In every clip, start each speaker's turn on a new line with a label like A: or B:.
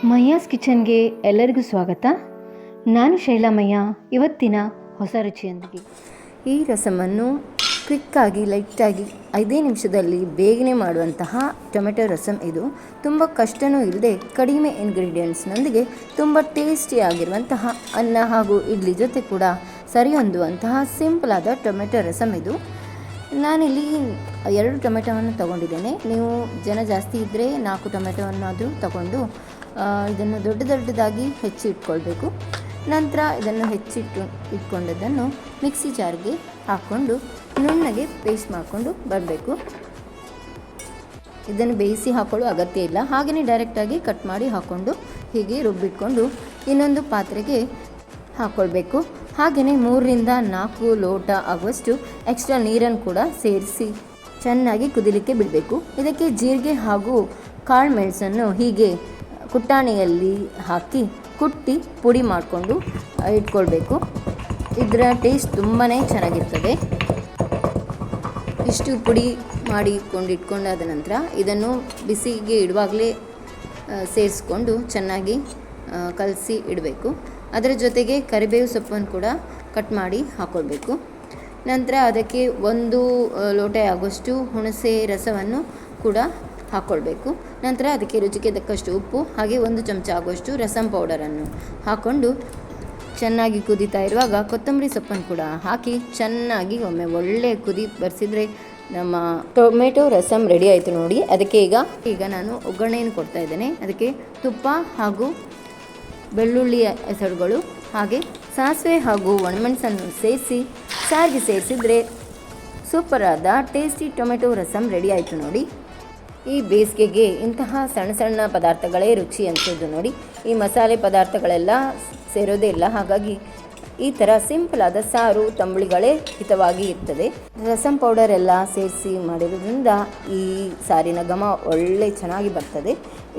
A: ಮಯ್ಯಾಸ್ ಕಿಚನ್ಗೆ ಎಲ್ಲರಿಗೂ ಸ್ವಾಗತ. ನಾನು ಶೈಲಾಮಯ್ಯ. ಇವತ್ತಿನ ಹೊಸ ರುಚಿಯೊಂದಿಗೆ ಈ ರಸಮನ್ನು ಕ್ವಿಕ್ಕಾಗಿ ಲೈಟಾಗಿ 5 ನಿಮಿಷದಲ್ಲಿ ಬೇಗನೆ ಮಾಡುವಂತಹ ಟೊಮೆಟೊ ರಸಮ್. ಇದು ತುಂಬ ಕಷ್ಟವೂ ಇಲ್ಲದೆ ಕಡಿಮೆ ಇಂಗ್ರೀಡಿಯೆಂಟ್ಸ್ನೊಂದಿಗೆ ತುಂಬ ಟೇಸ್ಟಿಯಾಗಿರುವಂತಹ ಅನ್ನ ಹಾಗೂ ಇಡ್ಲಿ ಜೊತೆ ಕೂಡ ಸರಿ ಹೊಂದುವಂತಹ ಸಿಂಪಲಾದ ಟೊಮೆಟೊ ರಸಮ್ ಇದು. ನಾನಿಲ್ಲಿ 2 ಟೊಮೆಟೊವನ್ನು ತಗೊಂಡಿದ್ದೇನೆ. ನೀವು ಜನ ಜಾಸ್ತಿ ಇದ್ದರೆ 4 ಟೊಮೆಟೊವನ್ನಾದರೂ ತಗೊಂಡು ಇದನ್ನು ದೊಡ್ಡದಾಗಿ ಹೆಚ್ಚಿ ಇಟ್ಕೊಳ್ಬೇಕು. ನಂತರ ಇದನ್ನು ಇಟ್ಕೊಂಡದ್ದನ್ನು ಮಿಕ್ಸಿ ಜಾರ್ಗೆ ಹಾಕ್ಕೊಂಡು ನುಣ್ಣಗೆ ಪೇಸ್ಟ್ ಮಾಡಿಕೊಂಡು ಬರಬೇಕು. ಇದನ್ನು ಬೇಯಿಸಿ ಹಾಕೊಳ್ಳೋ ಅಗತ್ಯ ಇಲ್ಲ, ಹಾಗೆಯೇ ಡೈರೆಕ್ಟಾಗಿ ಕಟ್ ಮಾಡಿ ಹಾಕ್ಕೊಂಡು ಹೀಗೆ ರುಬ್ಬಿಟ್ಕೊಂಡು ಇನ್ನೊಂದು ಪಾತ್ರೆಗೆ ಹಾಕ್ಕೊಳ್ಬೇಕು. ಹಾಗೆಯೇ 3ರಿಂದ 4 ಲೋಟ ಆಗುವಷ್ಟು ಎಕ್ಸ್ಟ್ರಾ ನೀರನ್ನು ಕೂಡ ಸೇರಿಸಿ ಚೆನ್ನಾಗಿ ಕುದಿಲಿಕ್ಕೆ ಬಿಡಬೇಕು. ಇದಕ್ಕೆ ಜೀರಿಗೆ ಹಾಗೂ ಕಾಳು ಮೆಣಸನ್ನು ಹೀಗೆ ಕುಟ್ಟಾಣಿಯಲ್ಲಿ ಹಾಕಿ ಕುಟ್ಟಿ ಪುಡಿ ಮಾಡಿಕೊಂಡು ಇಟ್ಕೊಳ್ಬೇಕು. ಇದರ ಟೇಸ್ಟ್ ತುಂಬಾ ಚೆನ್ನಾಗಿರ್ತದೆ. ಇಷ್ಟು ಪುಡಿ ಇಟ್ಕೊಂಡಾದ ನಂತರ ಇದನ್ನು ಬಿಸಿಗೆ ಇಡುವಾಗಲೇ ಸೇರಿಸ್ಕೊಂಡು ಚೆನ್ನಾಗಿ ಕಲಸಿ ಇಡಬೇಕು. ಅದರ ಜೊತೆಗೆ ಕರಿಬೇವು ಸೊಪ್ಪನ್ನು ಕೂಡ ಕಟ್ ಮಾಡಿ ಹಾಕ್ಕೊಳ್ಬೇಕು. ನಂತರ ಅದಕ್ಕೆ 1 ಲೋಟ ಆಗುವಷ್ಟು ಹುಣಸೆ ರಸವನ್ನು ಕೂಡ ಹಾಕ್ಕೊಳ್ಬೇಕು. ನಂತರ ಅದಕ್ಕೆ ರುಚಿಗೆ ತಕ್ಕಷ್ಟು ಉಪ್ಪು ಹಾಗೆ 1 ಚಮಚ ಆಗುವಷ್ಟು ರಸಮ್ ಪೌಡರನ್ನು ಹಾಕ್ಕೊಂಡು ಚೆನ್ನಾಗಿ ಕುದೀತಾ ಇರುವಾಗ ಕೊತ್ತಂಬರಿ ಸೊಪ್ಪನ್ನು ಕೂಡ ಹಾಕಿ ಚೆನ್ನಾಗಿ ಒಮ್ಮೆ ಒಳ್ಳೆ ಕುದಿ ಬರೆಸಿದರೆ ನಮ್ಮ ಟೊಮೆಟೊ ರಸಮ್ ರೆಡಿ ಆಯಿತು ನೋಡಿ. ಅದಕ್ಕೆ ಈಗ ನಾನು ಒಗ್ಗರಣೆಯನ್ನು ಕೊಡ್ತಾ ಇದ್ದೇನೆ. ಅದಕ್ಕೆ ತುಪ್ಪ ಹಾಗೂ ಬೆಳ್ಳುಳ್ಳಿ ಹೆಸರುಗಳು ಹಾಗೆ ಸಾಸಿವೆ ಹಾಗೂ ಒಣಮೆಣಸನ್ನು ಸೇರಿಸಿ ಸಾರಿಗೆ ಸೇರಿಸಿದರೆ ಸೂಪರಾದ ಟೇಸ್ಟಿ ಟೊಮೆಟೊ ರಸಮ್ ರೆಡಿ ಆಯಿತು ನೋಡಿ. ಈ ಬೇಸಿಗೆಗೆ ಇಂತಹ ಸಣ್ಣ ಪದಾರ್ಥಗಳೇ ರುಚಿ ಅನಿಸೋದು ನೋಡಿ. ಈ ಮಸಾಲೆ ಪದಾರ್ಥಗಳೆಲ್ಲ ಸೇರೋದೇ ಇಲ್ಲ, ಹಾಗಾಗಿ ಈ ಥರ ಸಿಂಪಲಾದ ಸಾರು ತಂಬುಳಿಗಳೇ ಹಿತವಾಗಿ ಇರ್ತದೆ. ರಸಮ್ ಪೌಡರ್ ಎಲ್ಲ ಸೇರಿಸಿ ಮಾಡಿರೋದ್ರಿಂದ ಈ ಸಾರಿನ ಘಮ ಒಳ್ಳೆ ಚೆನ್ನಾಗಿ ಬರ್ತದೆ.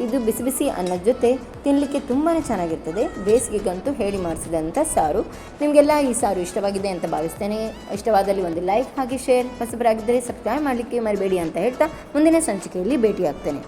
A: ಇದು ಬಿಸಿ ಬಿಸಿ ಅನ್ನದ ಜೊತೆ ತಿನ್ನಲಿಕ್ಕೆ ತುಂಬಾ ಚೆನ್ನಾಗಿರ್ತದೆ. ಬೇಸಿಗೆಗಂತೂ ಹೇಳಿ ಮಾಡಿಸಿದಂಥ ಸಾರು. ನಿಮಗೆಲ್ಲ ಈ ಸಾರು ಇಷ್ಟವಾಗಿದೆ ಅಂತ ಭಾವಿಸ್ತೇನೆ. ಇಷ್ಟವಾದಲ್ಲಿ ಒಂದು ಲೈಕ್ ಹಾಗೆ ಶೇರ್, ಹೊಸಬರಾಗಿದ್ದರೆ ಸಬ್ಸ್ಕ್ರೈಬ್ ಮಾಡಲಿಕ್ಕೆ ಮರಿಬೇಡಿ ಅಂತ ಹೇಳ್ತಾ ಮುಂದಿನ ಸಂಚಿಕೆಯಲ್ಲಿ ಭೇಟಿಯಾಗ್ತೇನೆ.